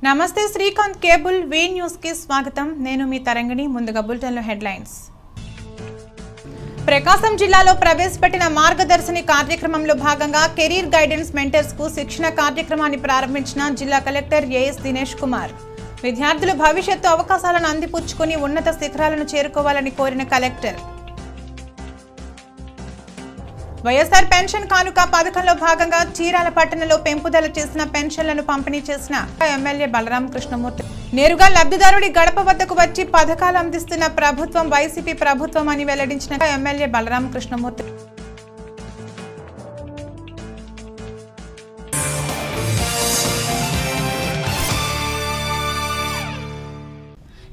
నమస్తే శ్రీకాంత్ కేబుల్ వి న్యూస్ కి స్వాగతం. నేను మీ తరంగిణి. ముందుగా బులెటిన్లో హెడ్లైన్స్. ప్రకాశం జిల్లాలో ప్రవేశపెట్టిన మార్గదర్శిని కార్యక్రమంలో భాగంగా కెరీర్ గైడెన్స్ మెంటర్స్ కు శిక్షణ కార్యక్రమాన్ని ప్రారంభించిన జిల్లా కలెక్టర్ ఏఎస్ దినేష్ కుమార్. విద్యార్థులు భవిష్యత్తు అవకాశాలను అందిపుచ్చుకుని ఉన్నత శిఖరాలను చేరుకోవాలని కోరిన కలెక్టర్. వైఎస్ఆర్ పెన్షన్ కానుక పథకంలో భాగంగా చీరాల పట్టణంలో పెంపుదల చేసిన పెన్షన్లను పంపిణీ చేసిన ఎమ్మెల్యే బలరాం కృష్ణమూర్తి. నేరుగా లబ్ధిదారుడి గడప వద్దకు వచ్చి పథకాలు అందిస్తున్న ప్రభుత్వం వైసీపీ ప్రభుత్వం అని వెల్లడించిన ఎమ్మెల్యే బలరాం కృష్ణమూర్తి.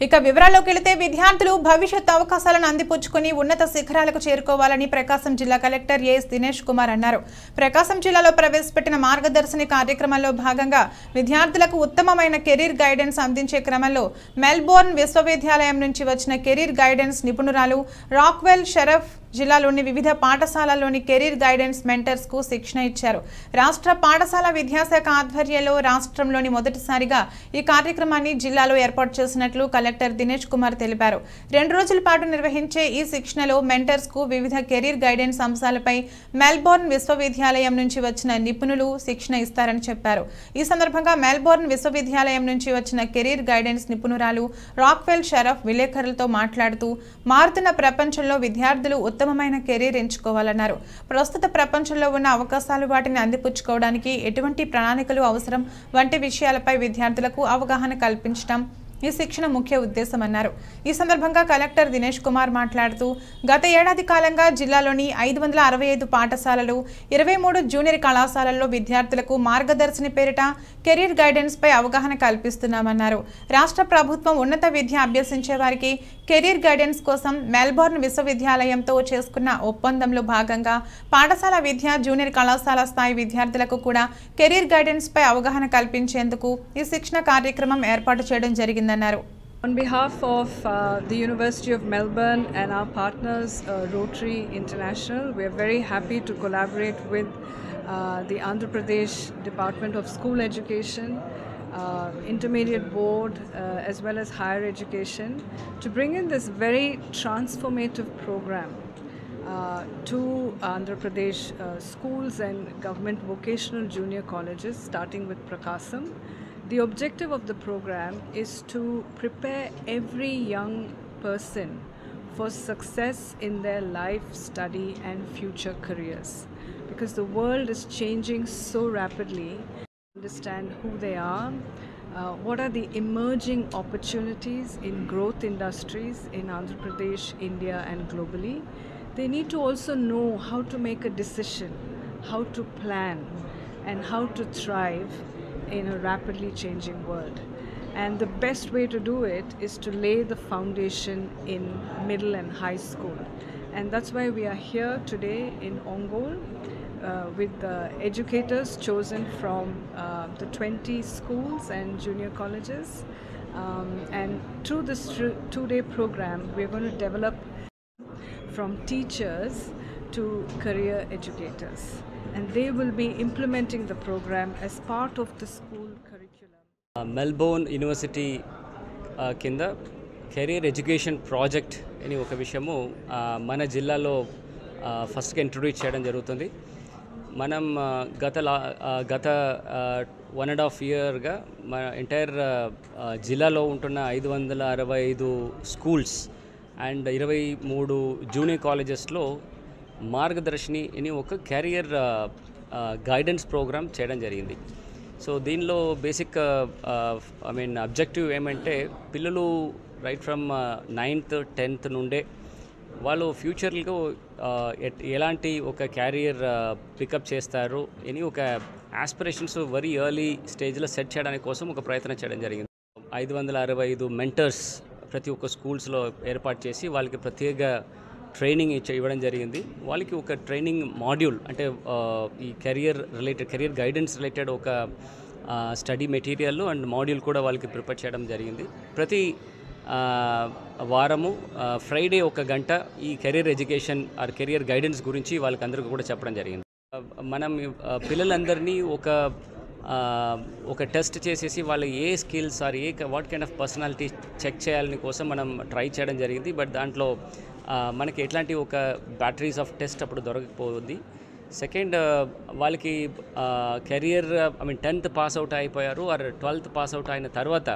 ఇక వివరాల్లోకి వెళితే విద్యార్థులు భవిష్యత్ అవకాశాలను అందిపుచ్చుకుని ఉన్నత శిఖరాలకు చేరుకోవాలని ప్రకాశం జిల్లా కలెక్టర్ ఏఎస్ దినేష్ కుమార్ అన్నారు. ప్రకాశం జిల్లాలో ప్రవేశపెట్టిన మార్గదర్శిని కార్యక్రమంలో భాగంగా విద్యార్థులకు ఉత్తమమైన కెరీర్ గైడెన్స్ అందించే క్రమంలో మెల్బోర్న్ విశ్వవిద్యాలయం నుంచి వచ్చిన కెరీర్ గైడెన్స్ నిపుణురాలు రాక్వెల్ షరఫ్ జిల్లాలోని వివిధ పాఠశాలల్లోని కెరీర్ గైడెన్స్ మెంటర్స్ కు శిక్షణ ఇచ్చారు. రాష్ట్ర పాఠశాల విద్యాశాఖ ఆధ్వర్యంలో రాష్ట్రంలోని మొదటిసారిగా ఈ కార్యక్రమాన్ని జిల్లాలో ఏర్పాటు చేసినట్లు కలెక్టర్ దినేష్ కుమార్ తెలిపారు. 2 రోజుల పాటు నిర్వహించే ఈ శిక్షణలో మెంటర్స్ కు వివిధ కెరీర్ గైడెన్స్ అంశాలపై మెల్బోర్న్ విశ్వవిద్యాలయం నుంచి వచ్చిన నిపుణులు శిక్షణ ఇస్తారని చెప్పారు. ఈ సందర్భంగా మెల్బోర్న్ విశ్వవిద్యాలయం నుంచి వచ్చిన కెరీర్ గైడెన్స్ నిపుణురాలు రాక్వెల్ షరఫ్ విలేకరులతో మాట్లాడుతూ మారుతున్న ప్రపంచంలో విద్యార్థులు ఉత్తమమైన కెరీర్ ఎంచుకోవాలన్నారు. ప్రస్తుత ప్రపంచంలో ఉన్న అవకాశాలు వాటిని అందిపుచ్చుకోవడానికి ఎటువంటి ప్రణాళికలు అవసరం వంటి విషయాలపై విద్యార్థులకు అవగాహన కల్పించడం ఈ శిక్షణ ముఖ్య ఉద్దేశమన్నారు. ఈ సందర్భంగా కలెక్టర్ దినేష్ కుమార్ మాట్లాడుతూ గత ఏడాది కాలంగా జిల్లాలోని 565 పాఠశాలలు 23 జూనియర్ కళాశాలల్లో విద్యార్థులకు మార్గదర్శిని పేరిట కెరీర్ గైడెన్స్ పై అవగాహన కల్పిస్తున్నామన్నారు. రాష్ట్ర ప్రభుత్వం ఉన్నత విద్య అభ్యసించే వారికి కెరీర్ గైడెన్స్ కోసం మెల్బోర్న్ విశ్వవిద్యాలయంతో చేసుకున్న ఒప్పందంలో భాగంగా పాఠశాల విద్య జూనియర్ కళాశాల స్థాయి విద్యార్థులకు కూడా కెరీర్ గైడెన్స్ పై అవగాహన కల్పించేందుకు ఈ శిక్షణ కార్యక్రమం ఏర్పాటు చేయడం జరిగిందన్నారు. On behalf of the University of Melbourne and our partners Rotary International, we are very happy to collaborate with the Andhra Pradesh Department of School Education, Intermediate Board as well as Higher Education to bring in this very transformative program to Andhra Pradesh schools and government vocational junior colleges starting with Prakasam. The objective of the program is to prepare every young person for success in their life, study and future careers. Because the world is changing so rapidly, understand who they are, what are the emerging opportunities in growth industries in Andhra Pradesh, India and globally. They need to also know how to make a decision, how to plan and how to thrive in a rapidly changing world. And the best way to do it is to lay the foundation in middle and high school. And that's why we are here today in Ongole with the educators chosen from the 20 schools and junior colleges. And through this 2-day program, we're going to develop from teachers to career educators. And they will be implementing the program as part of the school curriculum. Melbourne University kinda career education project ani oka vishayamu mana jillalo first ga introduce cheyadam jarugutundi. Manam gata 1.5 year ga mana entire jillalo untunna 565 schools and 23 junior colleges lo మార్గదర్శిని అని ఒక career guidance programme చేయడం జరిగింది. So దీనిలో basic objective ఏమంటే పిల్లలు right from 9th 10th నుండే వాళ్ళు ఫ్యూచర్లో ఎలాంటి ఒక క్యారియర్ పికప్ చేస్తారు అని ఒక ఆస్పిరేషన్స్ వెరీ ఎర్లీ స్టేజ్లో సెట్ చేయడానికి కోసం ఒక ప్రయత్నం చేయడం జరిగింది. 565 మెంటర్స్ ప్రతి ఒక్క స్కూల్స్లో ఏర్పాటు చేసి వాళ్ళకి ప్రత్యేక ట్రైనింగ్ ఇవ్వడం జరిగింది. వాళ్ళకి ఒక ట్రైనింగ్ మాడ్యూల్ అంటే ఈ కెరియర్ గైడెన్స్ రిలేటెడ్ ఒక స్టడీ మెటీరియల్ అండ్ మాడ్యూల్ కూడా వాళ్ళకి ప్రిపేర్ చేయడం జరిగింది. ప్రతి వారము ఫ్రైడే 1 గంట ఈ career education or career guidance గురించి వాళ్ళకి అందరికీ కూడా చెప్పడం జరిగింది. మనం పిల్లలందరినీ ఒక ఒక టెస్ట్ చేసేసి వాళ్ళు ఏ skills are what kind of personality check చేయాలని కోసం మనం ట్రై చేయడం జరిగింది. బట్ దాంట్లో మనకి ఎట్లాంటి ఒక బ్యాటరీస్ ఆఫ్ టెస్ట్ అప్పుడు దొరకకపోయింది. సెకండ్, వాళ్ళకి కెరియర్ 10th పాస్ అవుట్ అయిపోయారు ఆర్ 12th పాస్ అవుట్ అయిన తర్వాత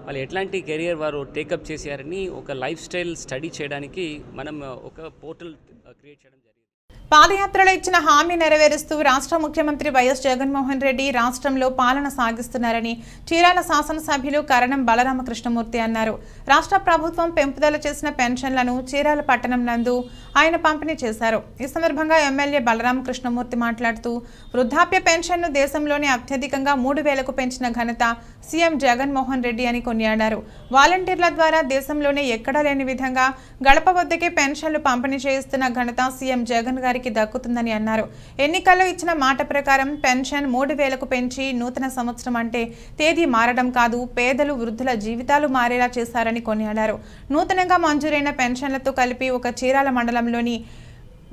వాళ్ళు ఎట్లాంటి కెరియర్ వారు టేకప్ చేశారని ఒక లైఫ్ స్టైల్ స్టడీ చేయడానికి మనం ఒక పోర్టల్ క్రియేట్ చేయడం జరిగింది. పాదయాత్రలో ఇచ్చిన హామీ నెరవేరుస్తూ రాష్ట్ర ముఖ్యమంత్రి వైఎస్ జగన్మోహన్ రెడ్డి రాష్ట్రంలో పాలన సాగిస్తున్నారని చీరాల శాసనసభ్యులు కరణం బలరామకృష్ణమూర్తి అన్నారు. రాష్ట్ర ప్రభుత్వం పెంపుదల చేసిన పెన్షన్లను చీరాల పట్టణం నందు ఆయన పంపిణీ చేశారు. ఈ సందర్భంగా ఎమ్మెల్యే బలరామకృష్ణమూర్తి మాట్లాడుతూ వృద్ధాప్య పెన్షన్ను దేశంలోనే అత్యధికంగా 3,000కు పెంచిన ఘనత సీఎం జగన్మోహన్ రెడ్డి అని కొనియాడారు. వాలంటీర్ల ద్వారా దేశంలోనే ఎక్కడా లేని విధంగా గడప వద్దకే పెన్షన్లు పంపిణీ చేయిస్తున్న ఘనత సీఎం జగన్ గారికి దక్కుతుందని అన్నారు. ఎన్నికల్లో ఇచ్చిన మాట ప్రకారం పెన్షన్ 3,000కు పెంచి నూతన సంవత్సరం అంటే తేదీ మారడం కాదు, పేదలు వృద్ధుల జీవితాలు మారేలా చేశారని కొనియాడారు. నూతనంగా మంజూరైన పెన్షన్లతో కలిపి ఒక చీరాల మండలంలోని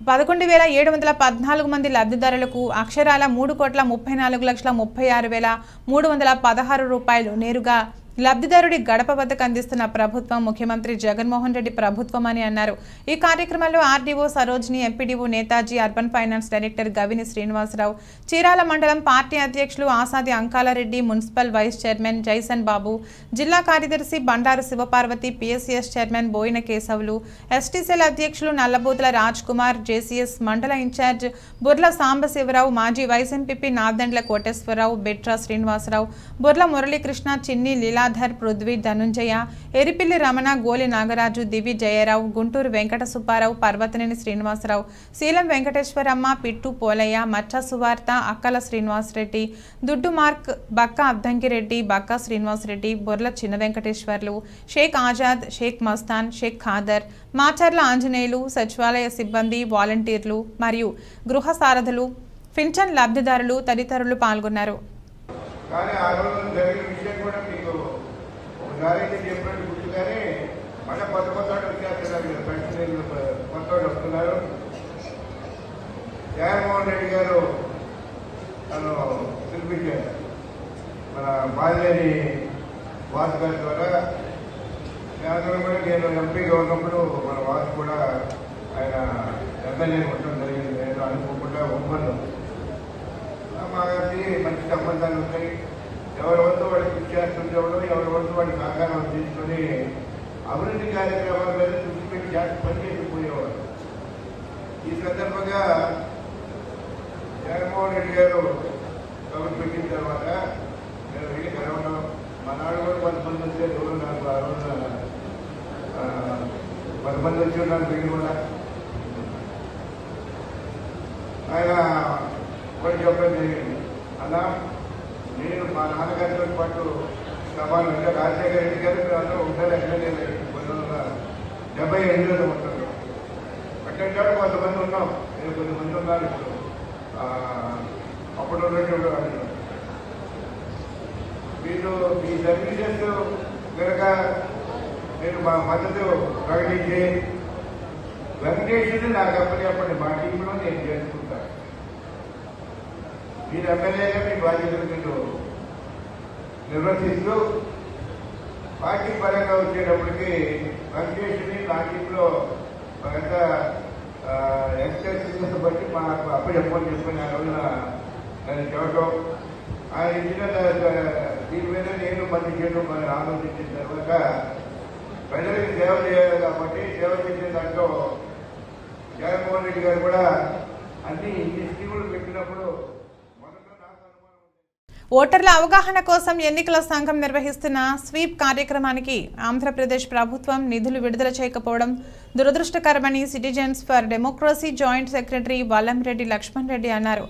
11,714 మంది లబ్ధిదారులకు అక్షరాల 3,34,36,316 రూపాయలు నేరుగా లబ్ధిదారుడి గడప వద్దకు అందిస్తున్న ప్రభుత్వం ముఖ్యమంత్రి జగన్మోహన్ రెడ్డి ప్రభుత్వం అని అన్నారు. ఈ కార్యక్రమంలో RDO Sarojini, MPDO Netaji, urban finance director Gavini Srinivasarao, Chirala మండలం పార్టీ అధ్యక్షులు Asadi Ankalareddy, municipal vice chairman Jaison Babu, జిల్లా కార్యదర్శి Bandaru Sivaparvathi, PSCS chairman Boina Keshavulu, STCL అధ్యక్షులు నల్లబోతుల రాజ్ కుమార్, జేసీఎస్ మండల ఇన్ఛార్జ్ బుర్ల సాంబశివరావు, మాజీ వైస్ ఎంపీపీ నాదెండ్ల కోటేశ్వరరావు, బెట్రా శ్రీనివాసరావు, బుర్ల మురళీకృష్ణ, చిన్ని లీలాధర్, పృథ్వీ, ధనుంజయ, ఎరిపిల్లి రమణ, గోలి నాగరాజు, దివి జయరావు, గుంటూరు వెంకట సుబ్బారావు, పర్వతనేని శ్రీనివాసరావు, శీలం వెంకటేశ్వరమ్మ, పిట్టు పోలయ్య, మచ్చ సువార్త, అక్కల శ్రీనివాసరెడ్డి, దుడ్డు మార్క్, బక్క అద్దంకిరెడ్డి, బక్క శ్రీనివాసరెడ్డి, బొర్ల చిన్న వెంకటేశ్వర్లు, షేక్ ఆజాద్, షేక్ మస్తాన్, షేక్ ఖాదర్, మాచర్ల ఆంజనేయులు, సచివాలయ సిబ్బంది, వాలంటీర్లు మరియు గృహ సారథులు, పింఛన్ లబ్ధిదారులు తదితరులు పాల్గొన్నారు. కానీ ఆ రోజు జరిగిన విషయం కూడా మీకు ఒకసారి చెప్పినట్టు గుర్తుగానే మళ్ళీ కొత్త వచ్చేస్తున్నారు, పెన్షనర్లు కొత్త వస్తున్నారు. జగన్మోహన్ రెడ్డి గారు తను పిలిపించారు మన బాలినేని వాసు గారి ద్వారా. కేంద్రం కూడా నేను ఎంపీగా ఉన్నప్పుడు మన వాసు కూడా ఆయన ఎమ్మెల్యే ఉండడం జరిగింది. నేను అనుకోకుండా ఒప్పందం మాకు మంచి సంబంధాలు ఉంటాయి. ఎవరి వంతు వాడికి కృషి చేస్తుండేవాడు, ఎవరి వంతు వాడికి సహకారం తీసుకొని అభివృద్ధి కార్యక్రమాల మీద దృష్టి పెట్టి జాగ్రత్త పనిచేసిపోయేవాడు. ఈ సందర్భంగా జగన్మోహన్ రెడ్డి గారు కబురు పెట్టిన తర్వాత నేను వెళ్ళి కలవడం, మా నాడు కూడా 10 మంది వచ్చే రోజు నాకు ఆ రోజున 10 మంది వచ్చి ఉన్నారు. వీళ్ళు కూడా ఆయన కూడా చెప్పడం జరిగింది, అలా నేను మా నాన్నగారితో పాటు సమానం ఇంకా రాజశేఖర రెడ్డి గారు అందరూ ఉంటారు ఎమ్మెల్యే 1978లో ఉంటారు. అట్లా కొంతమంది ఉన్నాం, నేను కొంతమంది ఉన్నారు ఇప్పుడు అప్పుడు ఉన్నటువంటి వాళ్ళు. వీళ్ళు ఈ సర్వీసెస్ కనుక నేను మా మద్దతు ప్రకటించి వెంకటేశ్వరుని నాకు అప్పటి మా టీంలో నేను చేసుకుంటాను. మీరు ఎమ్మెల్యేగా మీ బాధ్యతలు మీరు నిర్వర్తిస్తూ పార్టీ పరంగా వచ్చేటప్పటికి వెంకటేశ్వరుని నా టీంలో ఎంత ఎక్స్టెన్స్ బట్టి మాకు అప్పచెప్పని చెప్పని ఆ రోజున నేను చెప్పటం, ఆయన ఇచ్చిన దీని మీద నేను మంచి చేయడం మనం ఆలోచించిన తర్వాత ప్రజలకు సేవ చేయాలి కాబట్టి సేవ చేసే దాంట్లో జగన్మోహన్ రెడ్డి గారు కూడా అన్ని స్కీములు పెట్టినప్పుడు ఓటర్ల అవగాహన కోసం ఎన్నికల సంఘం నిర్వహిస్తున్న స్వీప్ కార్యక్రమానికి ఆంధ్రప్రదేశ్ ప్రభుత్వం నిధులు విడుదల చేయకపోవడం దురదృష్టకరమని citizens for democracy joint secretary Vallamreddy Lakshman Reddy అన్నారు.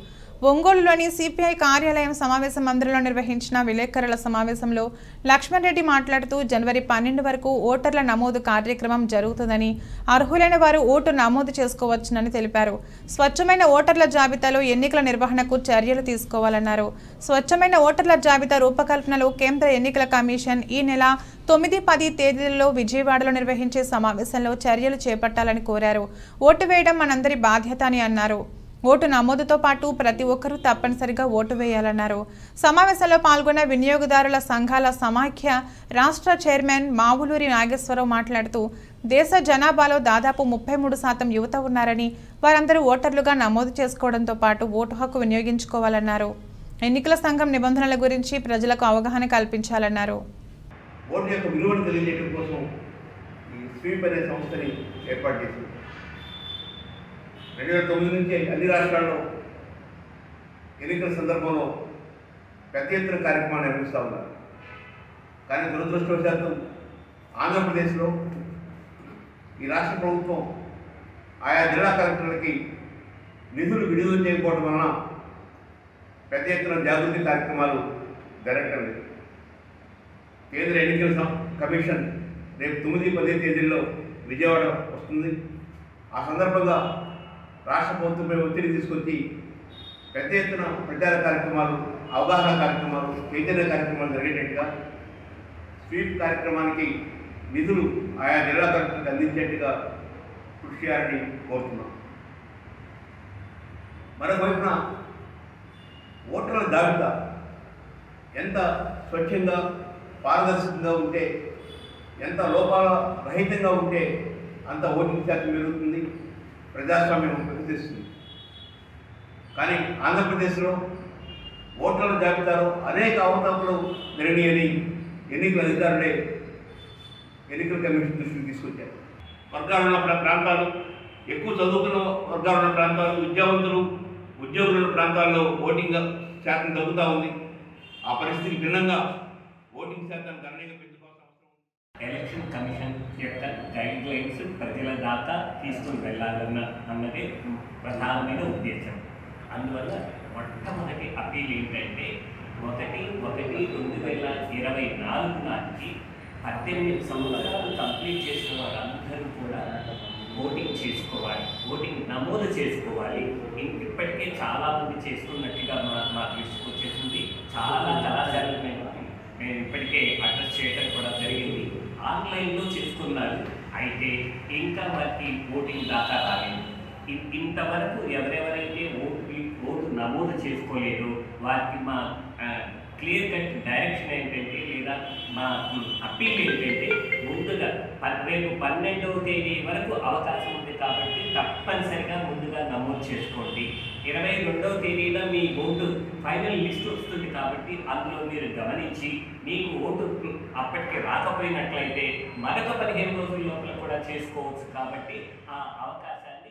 ఒంగోలులోని సిపిఐ కార్యాలయం సమావేశ మందిరంలో నిర్వహించిన విలేకరుల సమావేశంలో లక్ష్మణ్ రెడ్డి మాట్లాడుతూ జనవరి 12 వరకు ఓటర్ల నమోదు కార్యక్రమం జరుగుతుందని, అర్హులైన వారు ఓటు నమోదు చేసుకోవచ్చునని తెలిపారు. స్వచ్ఛమైన ఓటర్ల జాబితాలో ఎన్నికల నిర్వహణకు చర్యలు తీసుకోవాలన్నారు. స్వచ్ఛమైన ఓటర్ల జాబితా రూపకల్పనలో కేంద్ర ఎన్నికల కమిషన్ ఈ నెల 9, 10 తేదీలలో విజయవాడలో నిర్వహించే సమావేశంలో చర్యలు చేపట్టాలని కోరారు. ఓటు వేయడం మనందరి బాధ్యత అని అన్నారు. ఓటు నమోదుతో పాటు ప్రతి ఒక్కరూ తప్పనిసరిగా ఓటు వేయాలన్నారు. సమావేశంలో పాల్గొన్న వినియోగదారుల సంఘాల సమాఖ్య రాష్ట్ర చైర్మన్ మావులూరి నాగేశ్వరరావు మాట్లాడుతూ దేశ జనాభాలో దాదాపు 33% యువత ఉన్నారని, వారందరూ ఓటర్లుగా నమోదు చేసుకోవడంతో పాటు ఓటు హక్కు వినియోగించుకోవాలన్నారు. ఎన్నికల సంఘం నిబంధనల గురించి ప్రజలకు అవగాహన కల్పించాలన్నారు. ఓటు యొక్క విలువను తెలియజేయడం కోసం ఈ స్వీప్ అనే సంస్థని ఏర్పాటు చేసింది. 2009 నుంచి అన్ని రాష్ట్రాల్లో ఎన్నికల సందర్భంలో పెద్ద ఎత్తున కార్యక్రమాలు నిర్వహిస్తూ ఉన్నారు. కానీ దురదృష్టవశాత్తు ఆంధ్రప్రదేశ్లో ఈ రాష్ట్ర ప్రభుత్వం ఆయా జిల్లా కలెక్టర్లకి నిధులు విడుదల చేయకపోవడం వలన పెద్ద ఎత్తున జాగృతి కార్యక్రమాలు జరగటం లేదు. కేంద్ర ఎన్నికల కమిషన్ రేపు 9-10 తేదీల్లో విజయవాడ వస్తుంది. ఆ సందర్భంగా రాష్ట్ర ప్రభుత్వంపై ఒత్తిడి తీసుకొచ్చి పెద్ద ఎత్తున ప్రచార కార్యక్రమాలు, అవగాహన కార్యక్రమాలు, చైతన్య కార్యక్రమాలు జరిగేటట్టుగా స్వీప్ కార్యక్రమానికి నిధులు ఆయా జిల్లా కలెక్టర్లకు అందించేట్టుగా కృషి చేయాలని కోరుతున్నాం. మరోవైపున ఓటర్ల జాబితా ఎంత స్వచ్ఛంగా, పారదర్శకంగా ఉంటే, ఎంత లోపాల రహితంగా ఉంటే అంత ఓటింగ్ శాతం పెరుగుతుంది, ప్రజాస్వామ్యం వికసిస్తుంది. కానీ ఆంధ్రప్రదేశ్లో ఓటర్ల జాబితాలో అనేక అవకతవకలు జరిగినాయని ఎన్నికల అధికారులే ఎన్నికల కమిషన్ దృష్టికి తీసుకొచ్చారు. వర్గాలు ఉన్న ప్రాంతాలు, ఎక్కువ చదువుకున్న వర్గాలు ఉన్న ప్రాంతాలు, విద్యావంతులు, ఉద్యోగులు ఉన్న ప్రాంతాల్లో ఓటింగ్ శాతం తగ్గుతూ ఉంది. ఆ పరిస్థితికి భిన్నంగా ఓటింగ్ శాతం గణనీయంగా పెంచుకోవాల్సిన అవసరం ఉంది. ఎలక్షన్ కమిషన్ యొక్క గైడ్ లైన్స్ ప్రజల దాకా తీసుకుని వెళ్ళాలన్నదే ప్రధానమైన ఉద్దేశం. అందువల్ల మొట్టమొదటి అప్పీల్ ఏంటంటే 1/1/2024 నాటికి 18 సంవత్సరాలు కంప్లీట్ చేసిన వారందరూ కూడా ఓటింగ్ చేసుకోవాలి, ఓటింగ్ నమోదు చేసుకోవాలి. ఇప్పటికే చాలామంది చేసుకున్నట్టుగా మా దృష్టికి వచ్చేసింది. చాలా కళాశాలలు మేము ఇప్పటికే అడ్రస్ చేయడం కూడా జరిగింది. ఆన్లైన్లో చేసుకున్నారు. అయితే ఇంకా వారికి ఓటింగ్ దాకా రాలేదు. ఇంతవరకు ఎవరెవరైతే ఓటు నమోదు చేసుకోలేదో వారికి మా క్లియర్ కట్ డైరెక్షన్ ఏంటంటే, లేదా మా అప్పీల్ ఏంటంటే, ముందుగా రేపు 12వ తేదీ వరకు అవకాశం ఉంది కాబట్టి తప్పనిసరిగా ముందుగా నమోదు చేసుకోండి. 22వ తేదీన మీ ఓటు ఫైనల్ లిస్ట్ వస్తుంది కాబట్టి అందులో మీరు గమనించి మీకు ఓటు అప్పటికి రాకపోయినట్లయితే మరొక 15 రోజుల లోపల కూడా చేసుకోవచ్చు. కాబట్టి ఆ అవకాశాన్ని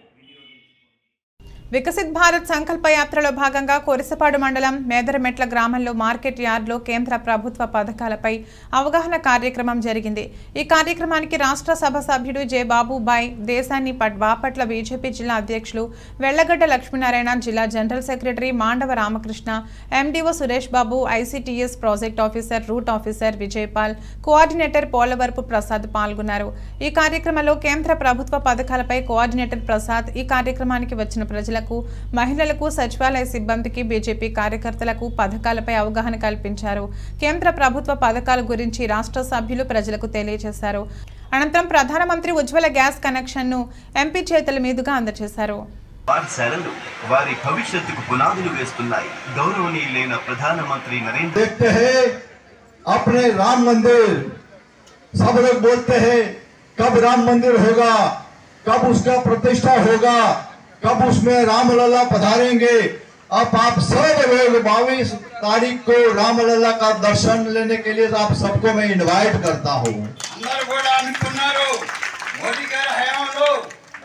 వికసిత్ భారత్ సంకల్ప యాత్రలో భాగంగా కొరిసపాడు మండలం మేదరమెట్ల గ్రామంలో మార్కెట్ యార్డ్లో కేంద్ర ప్రభుత్వ పథకాలపై అవగాహన కార్యక్రమం జరిగింది. ఈ కార్యక్రమానికి రాష్ట్ర సభ సభ్యుడు జె బాబుబాయ్, దేశాన్ని బాపట్ల బీజేపీ జిల్లా అధ్యక్షులు వెళ్లగడ్డ లక్ష్మీనారాయణ, జిల్లా general secretary Mandava Ramakrishna, MDO Suresh Babu, ICTS project officer, route officer Vijayapal, coordinator Polavarapu Prasad పాల్గొన్నారు. ఈ కార్యక్రమంలో కేంద్ర ప్రభుత్వ పథకాలపై కోఆర్డినేటర్ ప్రసాద్ ఈ కార్యక్రమానికి వచ్చిన ప్రజలకు, మహిళలకు, సచివాలయ సిబ్బందికి, బీజేపీ కార్యకర్తలకు పథకాలపై అవగాహన కల్పించారు. కేంద్ర ప్రభుత్వ పథకాల గురించి రాష్ట్ర సభ్యులు ప్రజలకు తెలియజేశారు. అనంతరం ప్రధానమంత్రి ఉజ్వల గ్యాస్ కనెక్షన్ను ఎంపీ చేతుల మీదుగా అందజేశారు. పాఠశాలలు వారి భవిష్యత్తుకు పునాదులు వేస్తున్నాయి. గౌరవనీయులైన ప్రధానమంత్రి నరేంద్ర अपने राम मंदिर सब लोग बोलते हैं कब राम मंदिर होगा, कब उसका प्रतिष्ठा होगा, कब उसमें रामलला पधारेंगे। अब आप सब लोग 22 तारीख को रामलला का दर्शन लेने के लिए आप सबको मैं इनवाइट करता हूँ. అందరూ కూడా అనుకున్నారు మోడీ గారి హయాంలో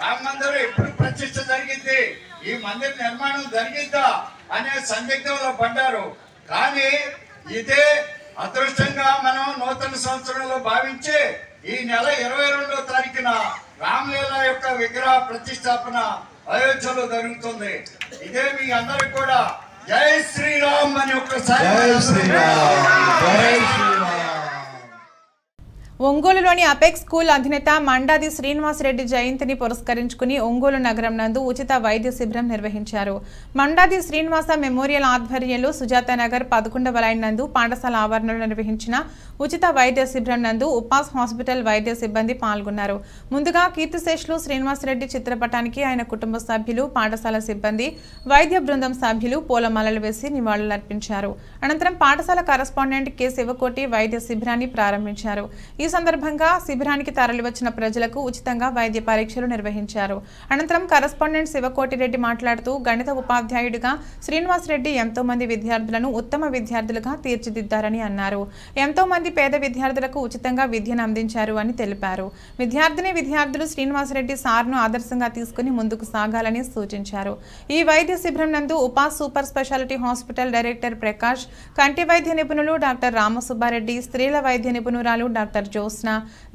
రామ మందిరం ఎప్పుడు ప్రతిష్ఠ జరిగింది, ఈ మందిర నిర్మాణం జరిగిందా అనే సందిగ్ధంలో పడ్డారు. కానీ ఇదే అదృష్టంగా మనం నూతన సంవత్సరంలో భావించి ఈ నెల 22వ తారీఖున రామలీల యొక్క విగ్రహ ప్రతిష్టాపన అయోధ్యలో జరుగుతుంది. ఇదే మీ అందరికి కూడా జై శ్రీరామ్ అని ఒక్కసారి ఒంగోలులోని అపెక్స్ స్కూల్ అధినేత మండాది శ్రీనివాసరెడ్డి జయంతిని పురస్కరించుకుని ఒంగోలు నగరం నందు ఉచిత వైద్య శిబిరం నిర్వహించారు. మండాది శ్రీనివాస మెమోరియల్ ఆధ్వర్యంలో సుజాత నగర్ 11వ లైన్ నందు పాఠశాల ఆవరణలో నిర్వహించిన ఉచిత వైద్య శిబిరం నందు ఉపాస్ హాస్పిటల్ వైద్య సిబ్బంది పాల్గొన్నారు. ముందుగా కీర్తిశేషులు శ్రీనివాసరెడ్డి చిత్రపటానికి ఆయన కుటుంబ సభ్యులు, పాఠశాల సిబ్బంది, వైద్య బృందం సభ్యులు పూలమాలలు వేసి నివాళులర్పించారు. అనంతరం పాఠశాల కరెస్పాండెంట్ కె శివకోటి వైద్య శిబిరాన్ని ప్రారంభించారు. ఈ సందర్భంగా శిబిరానికి తరలివచ్చిన ప్రజలకు ఉచితంగా వైద్య పరీక్షలు నిర్వహించారు. అనంతరం కరెస్పాండెంట్ శివకోటి రెడ్డి మాట్లాడుతూ గణిత ఉపాధ్యాయుడిగా శ్రీనివాసరెడ్డి ఎంతో మంది విద్యార్థులను ఉత్తమ విద్యార్థులుగా తీర్చిదిద్దారని అన్నారు. ఎంతో మంది పేద విద్యార్థులకు ఉచితంగా విద్యను అందించారు అని తెలిపారు. విద్యార్థులు శ్రీనివాసరెడ్డి సార్ను ఆదర్శంగా తీసుకుని ముందుకు సాగాలని సూచించారు. ఈ వైద్య శిబిరం నందు Upas super speciality hospital director Prakash, కంటి వైద్య నిపుణులు డాక్టర్ రామసుబ్బారెడ్డి, స్త్రీల వైద్య నిపుణురాలు డాక్టర్ జ్యోత్స్న,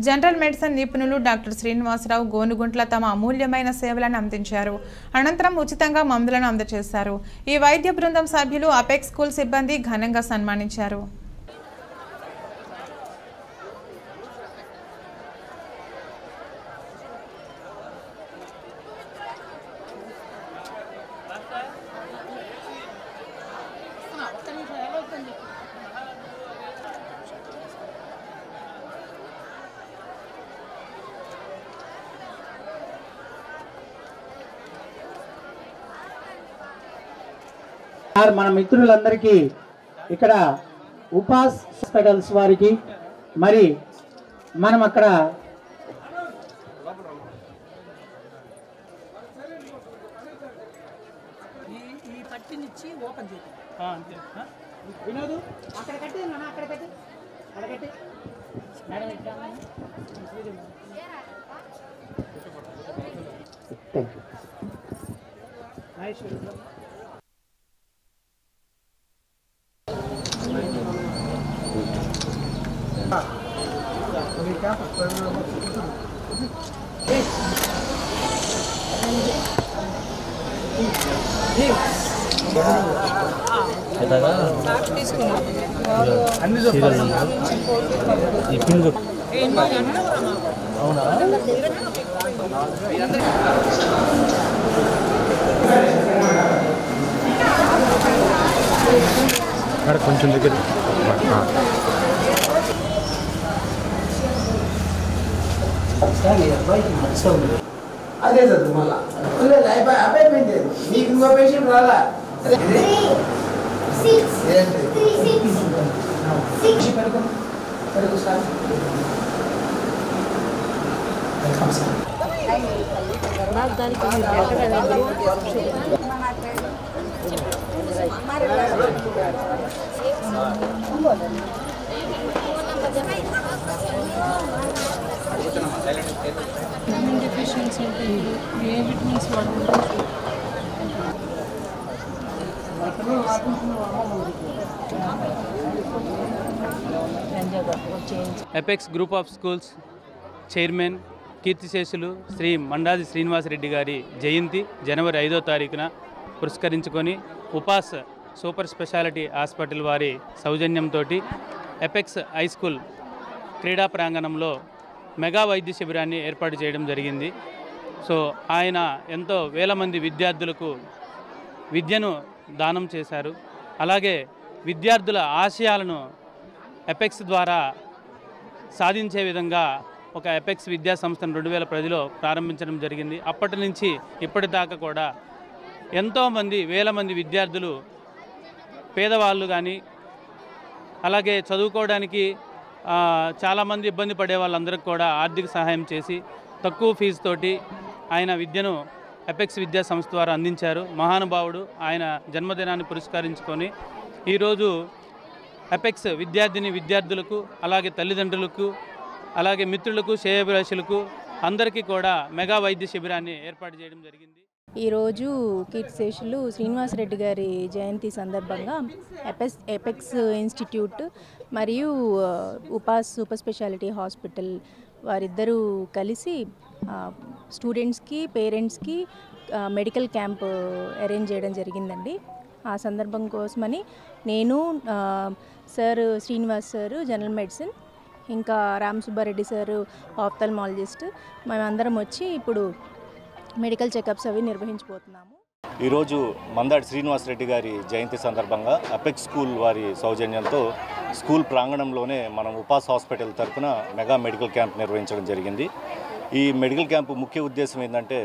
జనరల్ మెడిసిన్ నిపుణులు డాక్టర్ శ్రీనివాసరావు గోనుగుంట్ల తమ అమూల్యమైన సేవలను అందించారు. అనంతరం ఉచితంగా మందులను అందజేశారు. ఈ వైద్య బృందం సభ్యులు అపెక్స్ స్కూల్ సిబ్బంది ఘనంగా సన్మానించారు. మన మిత్రులందరికీ ఇక్కడ ఉపాస్ హాస్పిటల్స్ వారికి మరి మనం అక్కడ ఈ పట్టినిచ్చి ఓపెన్ చేద్దాం. వినోదు అక్కడ కట్టి అక్కడ కట్టి అక్కడ కట్టి మేడం కొంచెం దగ్గర అదే చదువు మళ్ళీ అయిపోయింది. నీకు ఇంకో పేషెంట్ రాలా apex group of schools chairman కీర్తిశేషులు శ్రీ మండాది శ్రీనివాసరెడ్డి గారి జయంతి జనవరి 5వ తారీఖున పురస్కరించుకొని ఉపాస్ సూపర్ స్పెషాలిటీ హాస్పిటల్ వారి సౌజన్యంతో ఎపెక్స్ హై స్కూల్ క్రీడా ప్రాంగణంలో మెగా వైద్య శిబిరాన్ని ఏర్పాటు చేయడం జరిగింది. సో ఆయన ఎంతో వేల మంది విద్యార్థులకు విద్యను దానం చేశారు. అలాగే విద్యార్థుల ఆశయాలను ఎపెక్స్ ద్వారా సాధించే విధంగా ఒక ఎపెక్స్ విద్యా సంస్థను 2010లో ప్రారంభించడం జరిగింది. అప్పటి నుంచి ఇప్పటిదాకా కూడా ఎంతోమంది వేల మంది విద్యార్థులు, పేదవాళ్ళు కానీ అలాగే చదువుకోవడానికి చాలామంది ఇబ్బంది పడే వాళ్ళందరికీ కూడా ఆర్థిక సహాయం చేసి తక్కువ ఫీజుతోటి ఆయన విద్యను ఎపెక్స్ విద్యా సంస్థ ద్వారా అందించారు. మహానుభావుడు. ఆయన జన్మదినాన్ని పురస్కరించుకొని ఈరోజు ఎపెక్స్ విద్యార్థులకు అలాగే తల్లిదండ్రులకు అలాగే మిత్రులకు శ్రేయోభిలాషులకు అందరికీ కూడా మెగా వైద్య శిబిరాన్ని ఏర్పాటు చేయడం జరిగింది. ఈరోజు కీర్తిశేషులు శ్రీనివాసరెడ్డి గారి జయంతి సందర్భంగా ఎపెక్స్ ఇన్స్టిట్యూట్ మరియు ఉపాస్ సూపర్ స్పెషాలిటీ హాస్పిటల్ వారిద్దరూ కలిసి స్టూడెంట్స్కి, పేరెంట్స్కి మెడికల్ క్యాంప్ అరేంజ్ చేయడం జరిగిందండి. ఆ సందర్భం కోసమని నేను sir Srinivas sir general medicine, ఇంకా రామ్ సుబ్బారెడ్డి సార్ ఆఫ్థల్మాలజిస్ట్, మేమందరం వచ్చి ఇప్పుడు మెడికల్ చెకప్స్ అవి నిర్వహించబోతున్నాము. ఈరోజు మందాడి శ్రీనివాసరెడ్డి గారి జయంతి సందర్భంగా అపెక్స్ స్కూల్ వారి సౌజన్యంతో స్కూల్ ప్రాంగణంలోనే మనం ఉపాస్ హాస్పిటల్ తరఫున మెగా మెడికల్ క్యాంప్ నిర్వహించడం జరిగింది. ఈ మెడికల్ క్యాంపు ముఖ్య ఉద్దేశం ఏంటంటే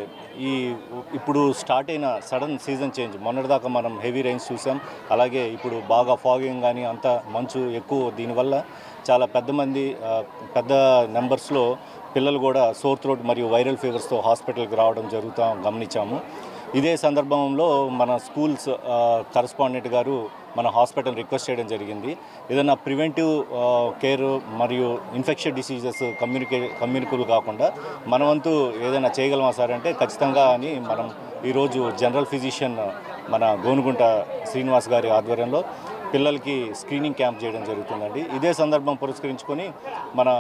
ఇప్పుడు స్టార్ట్ అయిన సడన్ సీజన్ చేంజ్, మొన్నటిదాకా మనం హెవీ రైన్స్ చూసాం, అలాగే ఇప్పుడు బాగా ఫాగింగ్ కానీ అంత మంచు ఎక్కువ, దీనివల్ల చాలా పెద్ద నెంబర్స్లో పిల్లలు కూడా సోర్ థ్రోట్ మరియు వైరల్ ఫీవర్స్తో హాస్పిటల్కి రావడం గమనించాము. ఇదే సందర్భంలో మన స్కూల్స్ కరస్పాండెంట్ గారు మన హాస్పిటల్ రిక్వెస్ట్ చేయడం జరిగింది, ఏదైనా ప్రివెంటివ్ కేర్ మరియు ఇన్ఫెక్షన్ డిసీజెస్ కమ్యూనికబుల్ కాకుండా మన వంతు ఏదైనా చేయగలమా సార్ అంటే ఖచ్చితంగా అని మనం ఈరోజు జనరల్ ఫిజిషియన్ మన గోనుగుంట శ్రీనివాస్ గారి ఆధ్వర్యంలో పిల్లలకి స్క్రీనింగ్ క్యాంప్ చేయడం జరుగుతుందండి. ఇదే సందర్భం పురస్కరించుకొని మన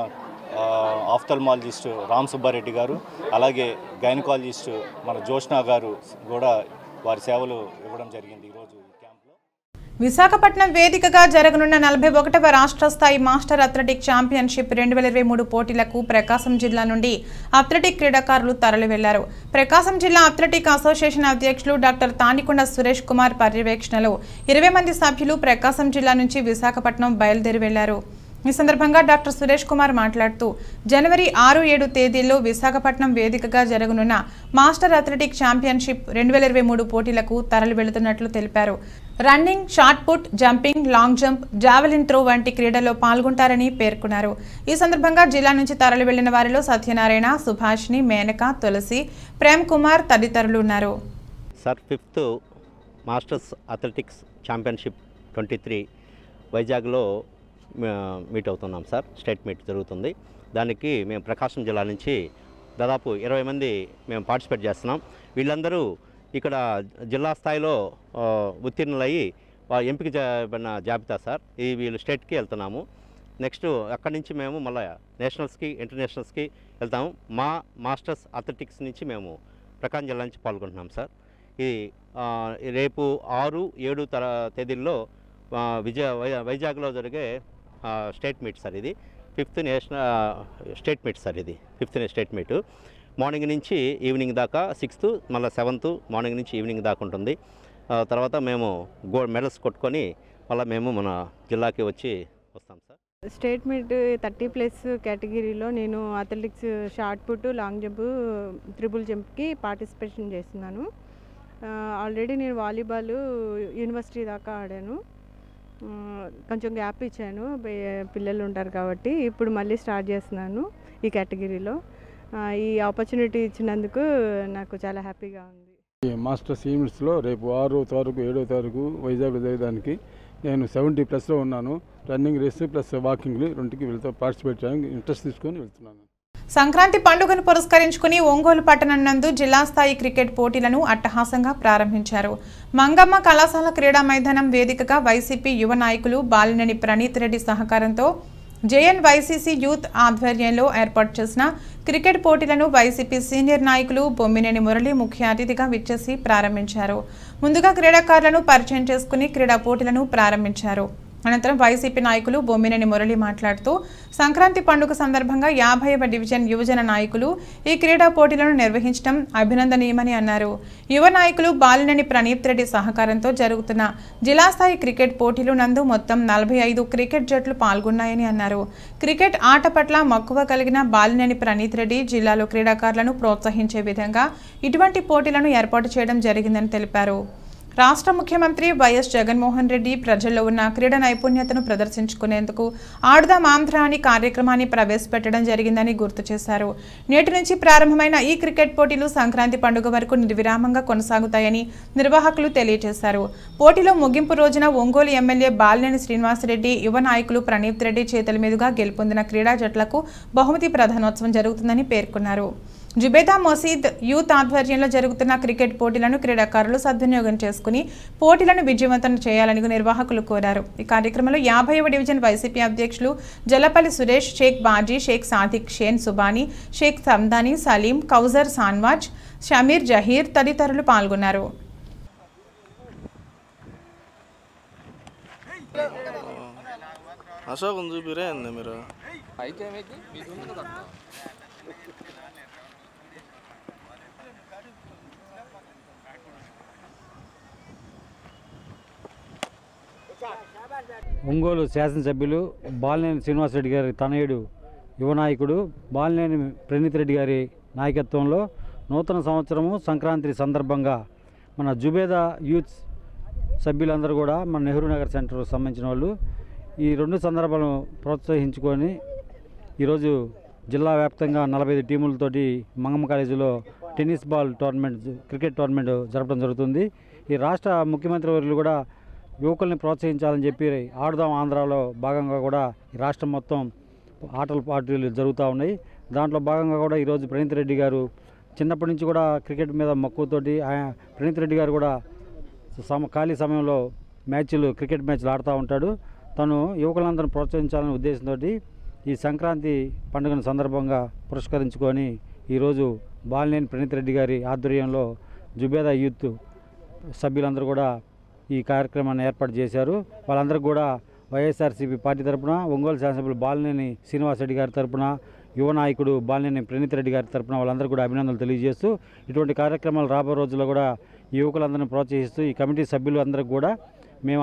ఆఫ్థల్మాలజిస్ట్ రామ్ సుబ్బారెడ్డి గారు, అలాగే గైనకాలజిస్ట్ మన జోష్నా గారు కూడా వారి సేవలు ఇవ్వడం జరిగింది. ఈరోజు క్యాంప్లో విశాఖపట్నం వేదికగా జరగనున్న 41వ రాష్ట్ర స్థాయి మాస్టర్ అథ్లెటిక్ ఛాంపియన్షిప్ 2023 పోటీలకు ప్రకాశం జిల్లా నుండి అథ్లెటిక్ క్రీడాకారులు తరలి వెళ్లారు. ప్రకాశం జిల్లా అథ్లెటిక్ అసోసియేషన్ అధ్యక్షులు డాక్టర్ తానికొండ సురేష్ కుమార్ పర్యవేక్షణలో 20 మంది సభ్యులు ప్రకాశం జిల్లా నుంచి విశాఖపట్నం బయలుదేరి వెళ్లారు. ఈ సందర్భంగా డాక్టర్ సురేష్ కుమార్ మాట్లాడుతూ జనవరి 6-7 తేదీల్లో విశాఖపట్నం వేదికగా జరగనున్న మాస్టర్ అథ్లెటిక్ ఛాంపియన్షిప్ 2023 పోటీలకు తరలి వెళుతున్నట్లు తెలిపారు. Running, shot put, jumping, long jump, javelin throw వంటి క్రీడల్లో పాల్గొంటారని పేర్కొన్నారు. ఈ సందర్భంగా జిల్లా నుంచి తరలి వెళ్లిన వారిలో సత్యనారాయణ, సుభాష్ని, మేనక, తులసి, ప్రేమ్ కుమార్ తదితరులు ఉన్నారు. Sir 5th masters athletics championship 23 వైజాగ్లో మీట్ అవుతున్నాం సార్. స్టేట్ మీట్ జరుగుతుంది. దానికి మేము ప్రకాశం జిల్లా నుంచి దాదాపు 20 మంది మేము పార్టిసిపేట్ చేస్తున్నాం. వీళ్ళందరూ ఇక్కడ జిల్లా స్థాయిలో ఉత్తీర్ణులయ్యి ఎంపిక చేయబడిన జాబితా సార్. వీళ్ళు స్టేట్కి వెళ్తున్నాము. నెక్స్ట్ అక్కడి నుంచి మేము మళ్ళీ నేషనల్స్కి, ఇంటర్నేషనల్స్కి వెళ్తాము. మా మాస్టర్స్ అథ్లెటిక్స్ నుంచి మేము ప్రకాశం జిల్లా నుంచి పాల్గొంటున్నాం సార్. రేపు 6-7 తేదీల్లో వైజాగ్లో జరిగే స్టేట్ మీట్ సార్. ఇది 5th national state meet sir. ఇది 5th స్టేట్ మీటు మార్నింగ్ నుంచి ఈవినింగ్ దాకా, 6th మళ్ళీ 7th మార్నింగ్ నుంచి ఈవినింగ్ దాకా ఉంటుంది. తర్వాత మేము మెడల్స్ కొట్టుకొని మళ్ళీ మేము మన జిల్లాకి వచ్చి వస్తాం సార్. స్టేట్ మీట్ 30+ కేటగిరీలో నేను athletics, shot put, long jump, triple జంప్కి పార్టిసిపేషన్ చేస్తున్నాను. ఆల్రెడీ నేను వాలీబాల్ యూనివర్సిటీ దాకా ఆడాను. కొంచెం గ్యాప్ ఇచ్చాను, పిల్లలు ఉంటారు కాబట్టి. ఇప్పుడు మళ్ళీ స్టార్ట్ చేస్తున్నాను ఈ కేటగిరీలో. ఈ ఆపర్చునిటీ ఇచ్చినందుకు నాకు చాలా హ్యాపీగా ఉంది. మాస్టర్స్ ఈవెంట్స్లో రేపు 6వ తారీఖు 7వ తారీఖు వైజాగ్లో జరగడానికి నేను 70+లో ఉన్నాను. రన్నింగ్ రేస్ ప్లస్ వాకింగ్లు రెండుకి పార్టిసిపేట్ చేయడానికి ఇంట్రెస్ట్ తీసుకొని వెళ్తున్నాను. సంక్రాంతి పండుగను పురస్కరించుకుని ఒంగోలు పట్టణం నందు జిల్లా స్థాయి క్రికెట్ పోటీలను అట్టహాసంగా ప్రారంభించారు. మంగమ్మ కళాశాల క్రీడా మైదానం వేదికగా వైసీపీ యువ నాయకులు బాలినేని ప్రణీత్ రెడ్డి సహకారంతో జేఎన్వైసీసీ యూత్ ఆధ్వర్యంలో ఏర్పాటు చేసిన క్రికెట్ పోటీలను వైసీపీ సీనియర్ నాయకులు బొమ్మినేని మురళి ముఖ్య అతిథిగా విచ్చేసి ప్రారంభించారు. ముందుగా క్రీడాకారులను పరిచయం చేసుకుని క్రీడా పోటీలను ప్రారంభించారు. అనంతరం వైసీపీ నాయకులు బొమ్మినేని మురళి మాట్లాడుతూ సంక్రాంతి పండుగ సందర్భంగా 50వ డివిజన్ యువజన నాయకులు ఈ క్రీడా పోటీలను నిర్వహించడం అభినందనీయమని అన్నారు. యువ నాయకులు బాలినేని ప్రణీత్ రెడ్డి సహకారంతో జరుగుతున్న జిల్లా స్థాయి క్రికెట్ పోటీలు నందు మొత్తం 45 క్రికెట్ జట్లు పాల్గొన్నాయని అన్నారు. క్రికెట్ ఆట పట్ల మక్కువ కలిగిన బాలినేని ప్రణీత్ రెడ్డి జిల్లాలో క్రీడాకారులను ప్రోత్సహించే విధంగా ఇటువంటి పోటీలను ఏర్పాటు చేయడం జరిగిందని తెలిపారు. రాష్ట్ర ముఖ్యమంత్రి వైఎస్ జగన్మోహన్ రెడ్డి ప్రజల్లో ఉన్న క్రీడా నైపుణ్యతను ప్రదర్శించుకునేందుకు ఆడుదాం ఆంధ్ర అని కార్యక్రమాన్ని ప్రవేశపెట్టడం జరిగిందని గుర్తు చేశారు. నేటి నుంచి ప్రారంభమైన ఈ క్రికెట్ పోటీలు సంక్రాంతి పండుగ వరకు నిర్విరామంగా కొనసాగుతాయని నిర్వాహకులు తెలియజేశారు. పోటీలో ముగింపు రోజున ఒంగోలు ఎమ్మెల్యే బాలినేని శ్రీనివాసరెడ్డి యువ నాయకులు ప్రణీత్ రెడ్డి చేతుల మీదుగా గెలుపొందిన క్రీడా జట్లకు బహుమతి ప్రధానోత్సవం జరుగుతుందని పేర్కొన్నారు. జుబేదా మసీద్ యూత్ ఆధ్వర్యంలో జరుగుతున్న క్రికెట్ పోటీలను క్రీడాకారులు సద్వినియోగం చేసుకుని పోటీలను విజయవంతం చేయాలని నిర్వాహకులు కోరారు. ఈ కార్యక్రమంలో 50వ డివిజన్ వైసీపీ అధ్యక్షులు జలపల్లి సురేష్, షేక్ బాజీ, షేక్ సాదిక్, షేన్ సుబానీ, షేక్ సందానీ, సలీం, కౌజర్ సాన్వాజ్, షమీర్ జహీర్ తదితరులు పాల్గొన్నారు. అశోక్ చూపిరే మీరు ఒంగోలు శాసనసభ్యులు బాలినేని శ్రీనివాసరెడ్డి గారి తనయుడు యువ నాయకుడు బాలినేని ప్రణీత్ రెడ్డి గారి నాయకత్వంలో నూతన సంవత్సరము సంక్రాంతి సందర్భంగా మన జుబేదా యూత్ సభ్యులందరూ కూడా మన నెహ్రూ నగర్ సెంటర్కు సంబంధించిన వాళ్ళు ఈ రెండు సందర్భాలను ప్రోత్సహించుకొని ఈరోజు జిల్లా వ్యాప్తంగా 45 టీములతోటి మంగమ్మ కాలేజీలో tennis ball tournament cricket tournament జరపడం జరుగుతుంది. ఈ రాష్ట్ర ముఖ్యమంత్రి వర్యులు కూడా యువకుల్ని ప్రోత్సహించాలని చెప్పి ఆడుదాం ఆంధ్రాలో భాగంగా కూడా ఈ రాష్ట్రం మొత్తం ఆటల పార్టీలు జరుగుతూ ఉన్నాయి. దాంట్లో భాగంగా కూడా ఈరోజు ప్రణీత్ రెడ్డి గారు చిన్నప్పటి నుంచి కూడా క్రికెట్ మీద మక్కువతోటి ప్రణీత్ రెడ్డి గారు కూడా ఖాళీ సమయంలో క్రికెట్ మ్యాచ్లు ఆడుతూ ఉంటాడు. తను యువకులందరిని ప్రోత్సహించాలనే ఉద్దేశంతో ఈ సంక్రాంతి పండుగను సందర్భంగా పురస్కరించుకొని ఈరోజు బాలినేని ప్రణీత్ రెడ్డి గారి ఆధ్వర్యంలో జుబేదా యూత్ సభ్యులందరూ కూడా ఈ కార్యక్రమాన్ని ఏర్పాటు చేశారు. వాళ్ళందరికీ కూడా వైఎస్ఆర్సీపీ పార్టీ తరపున ఒంగోలు శాసనసభ్యులు బాలినేని శ్రీనివాసరెడ్డి గారి తరపున యువ నాయకుడు బాలినేని ప్రణీత్ రెడ్డి గారి తరపున వాళ్ళందరూ కూడా అభినందనలు తెలియజేస్తూ ఇటువంటి కార్యక్రమాలు రాబోయే రోజుల్లో కూడా యువకులందరినీ ప్రోత్సహిస్తూ ఈ కమిటీ సభ్యులు అందరికీ కూడా మేము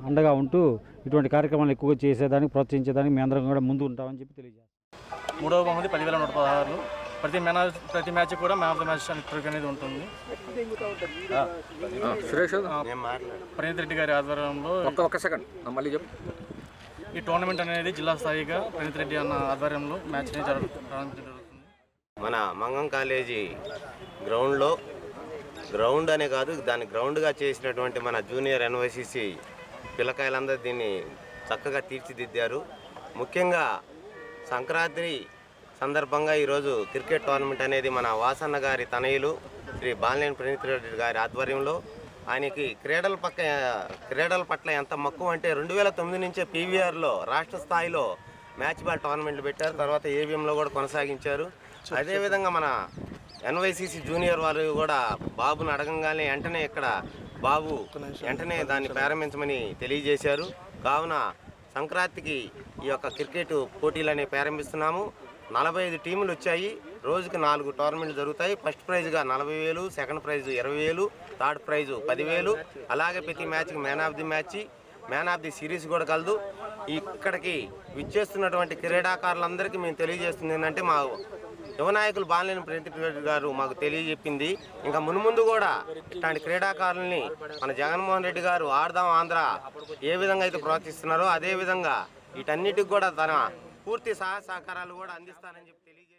అండగా ఉంటూ ఇటువంటి కార్యక్రమాలు ఎక్కువగా చేసేదానికి ప్రోత్సహించేదానికి మేము అందరం కూడా ముందు ఉంటామని చెప్పి తెలియజేస్తాం. మూడవ బహుమతి 10,116. ప్రతి మ్యాచ్ కూడా మ్యాన్ ఆఫ్ ద మ్యాచ్ అనేది ఉంటుంది. ప్రణీత్ రెడ్డి గారి ఆధ్వర్యంలో ఈ టోర్నమెంట్ అనేది జిల్లా స్థాయిగా ప్రణీత్ రెడ్డి అన్న ఆధ్వర్యంలో మ్యాచ్ ప్రారంభించడం జరుగుతుంది. మన మంగం కాలేజీ గ్రౌండ్ అనే కాదు, దాన్ని గ్రౌండ్గా చేసినటువంటి మన జూనియర్ ఎన్వైసీసీ పిల్లకాయలందరూ దీన్ని చక్కగా తీర్చిదిద్దారు. ముఖ్యంగా సంక్రాంతి సందర్భంగా ఈరోజు క్రికెట్ టోర్నమెంట్ అనేది మన వాసన్న గారి తనయులు శ్రీ బాలినేని ప్రణీత్ రెడ్డి గారి ఆధ్వర్యంలో ఆయనకి క్రీడల పట్ల ఎంత మక్కువ అంటే 2009 నుంచే పీవీఆర్లో రాష్ట్ర స్థాయిలో మ్యాచ్ బాల్ టోర్నమెంట్లు పెట్టారు. తర్వాత ఏవిఎంలో కూడా కొనసాగించారు. అదేవిధంగా మన ఎన్వైసీసీ జూనియర్ వారు కూడా బాబుని అడగంగానే వెంటనే దాన్ని ప్రారంభించమని తెలియజేశారు. కావున సంక్రాంతికి ఈ యొక్క క్రికెట్ పోటీలు అనేవి ప్రారంభిస్తున్నాము. 45 టీములు వచ్చాయి. రోజుకి 4 టోర్నమెంట్లు జరుగుతాయి. ఫస్ట్ ప్రైజ్గా 40,000, సెకండ్ ప్రైజ్ 20,000, థర్డ్ ప్రైజ్ 10,000. అలాగే ప్రతి మ్యాచ్కి మ్యాన్ ఆఫ్ ది సిరీస్ కూడా కలదు. ఇక్కడికి విచ్చేస్తున్నటువంటి క్రీడాకారులందరికీ మేము తెలియజేస్తుంది ఏంటంటే మా యువ నాయకులు బాలినేని ప్రణీత్ రెడ్డి గారు మాకు తెలియజెప్పింది ఇంకా మున్ముందు కూడా ఇట్లాంటి క్రీడాకారుల్ని మన జగన్మోహన్ రెడ్డి గారు ఆడదాం ఆంధ్ర ఏ విధంగా అయితే ప్రోత్సహిస్తున్నారో అదేవిధంగా వీటన్నిటికి కూడా తన పూర్తి సహకారాలు కూడా అందిస్తానని చెప్పి తెలియజేశారు.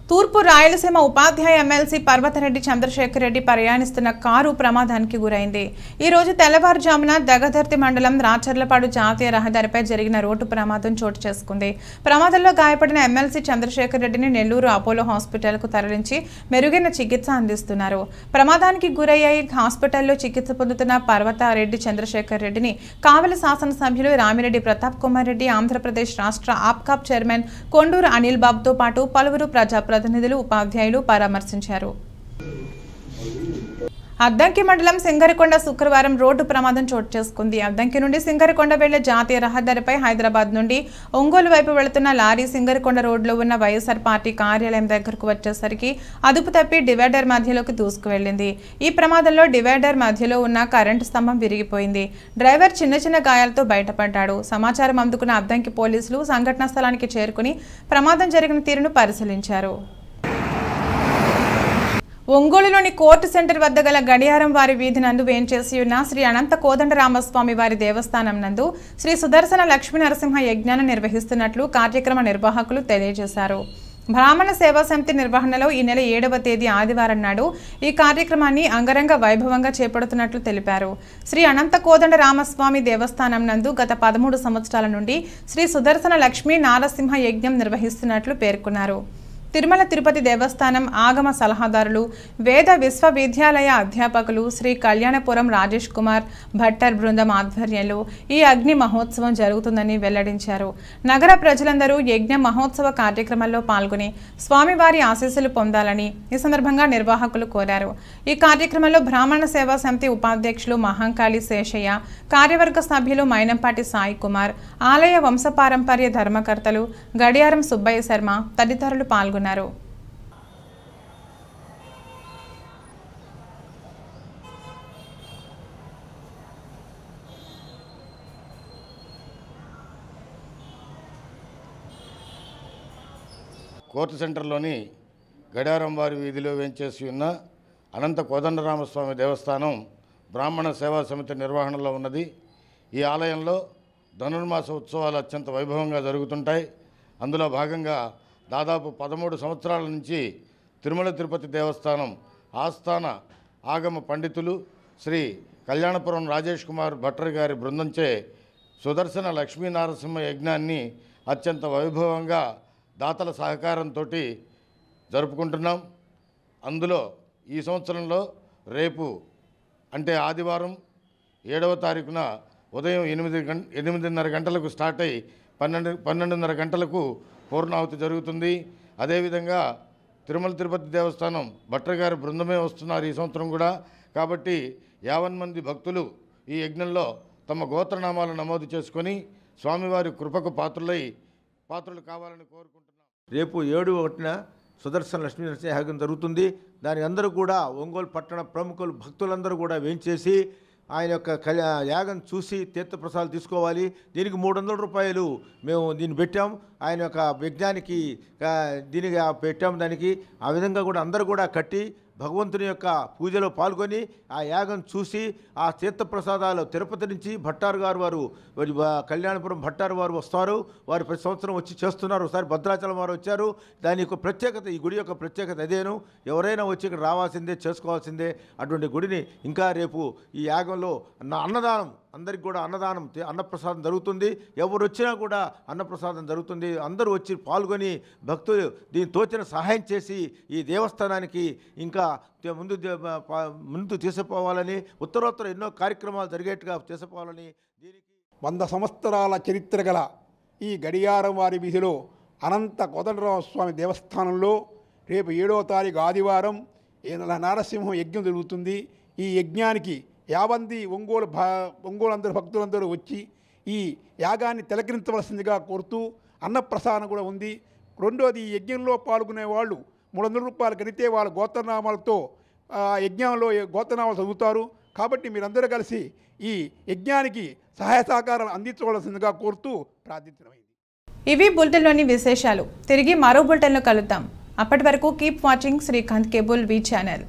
తూర్పు రాయలసీమ ఉపాధ్యాయ ఎమ్మెల్సీ పర్వతరెడ్డి చంద్రశేఖర్ రెడ్డి ప్రయాణిస్తున్న కారు ప్రమాదానికి గురైంది. ఈ రోజు తెల్లవారుజామున దగదర్తి మండలం రాచర్లపాడు జాతీయ రహదారిపై జరిగిన రోడ్డు ప్రమాదం చోటు చేసుకుంది. ప్రమాదంలో గాయపడిన ఎమ్మెల్సీ చంద్రశేఖర్ రెడ్డిని నెల్లూరు అపోలో హాస్పిటల్కు తరలించి మెరుగైన చికిత్స అందిస్తున్నారు. ప్రమాదానికి గురయ్యాయి హాస్పిటల్లో చికిత్స పొందుతున్న పర్వతరెడ్డి చంద్రశేఖర్ రెడ్డిని కావలి శాసనసభ్యులు రామిరెడ్డి ప్రతాప్ కుమార్ రెడ్డి, ఆంధ్రప్రదేశ్ రాష్ట్ర ఆప్కాప్ చైర్మన్ కొండూరు అనిల్ బాబుతో పాటు పలువురు ప్రజాప్రతినిధులు, ఉపాధ్యాయులు పరామర్శించారు. అద్దంకి మండలం సింగరకొండ శుక్రవారం రోడ్డు ప్రమాదం చోటు చేసుకుంది. అద్దంకి నుండి సింగరకొండ వెళ్లే జాతీయ రహదారిపై హైదరాబాద్ నుండి ఒంగోలు వైపు వెళుతున్న లారీ సింగరకొండ రోడ్లో ఉన్న వైఎస్ఆర్ పార్టీ కార్యాలయం దగ్గరకు వచ్చేసరికి అదుపు తప్పి డివైడర్ మధ్యలోకి దూసుకువెళ్లింది. ఈ ప్రమాదంలో డివైడర్ మధ్యలో ఉన్న కరెంటు స్తంభం విరిగిపోయింది. డ్రైవర్ చిన్న గాయాలతో బయటపడ్డాడు. సమాచారం అందుకున్న అద్దంకి పోలీసులు సంఘటనా స్థలానికి చేరుకుని ప్రమాదం జరిగిన తీరును పరిశీలించారు. ఒంగోలులోని కోర్టు సెంటర్ వద్ద గల గడియారం వారి వీధి నందు వేంచేసి ఉన్న శ్రీ అనంత కోదండరామస్వామి వారి దేవస్థానం నందు శ్రీ సుదర్శన లక్ష్మీ నరసింహ యజ్ఞాన్ని నిర్వహిస్తున్నట్లు కార్యక్రమ నిర్వాహకులు తెలియజేశారు. బ్రాహ్మణ సేవా సమితి నిర్వహణలో ఈ నెల 7వ తేదీ ఆదివారం నాడు ఈ కార్యక్రమాన్ని అంగరంగ వైభవంగా చేపడుతున్నట్లు తెలిపారు. శ్రీ అనంత కోదండ రామస్వామి దేవస్థానం నందు గత 13 సంవత్సరాల నుండి శ్రీ సుదర్శన లక్ష్మీ నారసింహ యజ్ఞం నిర్వహిస్తున్నట్లు పేర్కొన్నారు. తిరుమల తిరుపతి దేవస్థానం ఆగమ సలహాదారులు, వేద విశ్వవిద్యాలయ అధ్యాపకులు శ్రీ కళ్యాణపురం రాజేష్ కుమార్ భట్టర్ బృందం ఆధ్వర్యంలో ఈ అగ్ని మహోత్సవం జరుగుతుందని వెల్లడించారు. నగర ప్రజలందరూ యజ్ఞ మహోత్సవ కార్యక్రమంలో పాల్గొని స్వామివారి ఆశీస్సులు పొందాలని ఈ సందర్భంగా నిర్వాహకులు కోరారు. ఈ కార్యక్రమంలో బ్రాహ్మణ సేవా సమితి ఉపాధ్యక్షులు మహంకాళి శేషయ్య, కార్యవర్గ సభ్యులు మైనంపాటి సాయి కుమార్, ఆలయ వంశపారంపర్య ధర్మకర్తలు గడియారం సుబ్బయ్య శర్మ తదితరులు పాల్గొన్నారు. కోర్టు సెంటర్లోని గడియారం వారి వీధిలో వేంచేసి ఉన్న అనంత కోదండరామస్వామి దేవస్థానం బ్రాహ్మణ సేవా సమితి నిర్వహణలో ఉన్నది. ఈ ఆలయంలో ధనుర్మాస ఉత్సవాలు అత్యంత వైభవంగా జరుగుతుంటాయి. అందులో భాగంగా దాదాపు 13 సంవత్సరాల నుంచి తిరుమల తిరుపతి దేవస్థానం ఆస్థాన ఆగమ పండితులు శ్రీ కళ్యాణపురం రాజేష్ కుమార్ భట్టర్ గారి బృందంచే సుదర్శన లక్ష్మీనారసింహ యజ్ఞాన్ని అత్యంత వైభవంగా దాతల సహకారంతో జరుపుకుంటున్నాం. అందులో ఈ సంవత్సరంలో రేపు అంటే ఆదివారం 7వ తారీఖున ఉదయం 8:30 గంటలకు స్టార్ట్ అయ్యి 12:30 గంటలకు పూర్ణాహుతి జరుగుతుంది. అదేవిధంగా తిరుమల తిరుపతి దేవస్థానం భట్టర్ గారి బృందమే వస్తున్నారు ఈ సంవత్సరం కూడా. కాబట్టి 50 మంది భక్తులు ఈ యజ్ఞంలో తమ గోత్రనామాలు నమోదు చేసుకొని స్వామివారి కృపకు పాత్రులు కావాలని కోరుకుంటున్నాం. రేపు 7/1 సుదర్శన లక్ష్మీ నరసింహయాగం జరుగుతుంది. దాని అందరూ కూడా ఒంగోలు పట్టణ ప్రముఖులు భక్తులందరూ కూడా వేంచేసి ఆయన యొక్క యాగం చూసి తీర్థప్రసాదాలు తీసుకోవాలి. దీనికి 300 రూపాయలు మేము దీన్ని పెట్టాం. ఆయన యొక్క యజ్ఞానికి దీనికి పెట్టాం. దానికి ఆ విధంగా కూడా అందరూ కూడా కట్టి భగవంతుని యొక్క పూజలో పాల్గొని ఆ యాగం చూసి ఆ తీర్థప్రసాదాలు తిరుపతి నుంచి భట్టారు గారు వారు కళ్యాణపురం భట్టారు వారు వస్తారు. వారు ప్రతి సంవత్సరం వచ్చి చేస్తున్నారు. ఒకసారి భద్రాచలం వారు వచ్చారు. దాని యొక్క ప్రత్యేకత, ఈ గుడి యొక్క ప్రత్యేకత అదేను. ఎవరైనా వచ్చి ఇక్కడ రావాల్సిందే, చేసుకోవాల్సిందే. అటువంటి గుడిని ఇంకా రేపు ఈ యాగంలో అన్నదానం, అందరికి కూడా అన్నప్రసాదం జరుగుతుంది. ఎవరు వచ్చినా కూడా అన్నప్రసాదం జరుగుతుంది. అందరూ వచ్చి పాల్గొని భక్తులు దీన్ని తోచిన సహాయం చేసి ఈ దేవస్థానానికి ఇంకా ముందు తీసుకుపోవాలని, ఉత్తరోత్తర ఎన్నో కార్యక్రమాలు జరిగేట్టుగా తీసుకుపోవాలని. దీనికి 100 సంవత్సరాల చరిత్ర గల ఈ గడియారం వారి వీధిలో అనంత కోదండరామస్వామి దేవస్థానంలో రేపు 7వ తారీఖు ఆదివారం నారసింహం యజ్ఞం జరుగుతుంది. ఈ యజ్ఞానికి 50 ఒంగోలు అందరూ భక్తులందరూ వచ్చి ఈ యాగాన్ని తిలకరించవలసిందిగా కోరుతూ అన్నప్రసాదం కూడా ఉంది. రెండోది, ఈ యజ్ఞంలో పాల్గొనే వాళ్ళు 300 రూపాయలు కడితే వాళ్ళ గోత్రనామాలతో యజ్ఞంలో గోత్రనామాలు చదువుతారు. కాబట్టి మీరందరూ కలిసి ఈ యజ్ఞానికి సహాయ సహకారాలు అందించవలసిందిగా కోరుతూ ప్రార్థించడమైంది. ఇవి బులెటిన్లోని విశేషాలు. తిరిగి మరో బులెటిన్లో కలుద్దాం. అప్పటి వరకు కీప్ వాచింగ్ శ్రీకాంత్ కేబుల్ వి ఛానల్.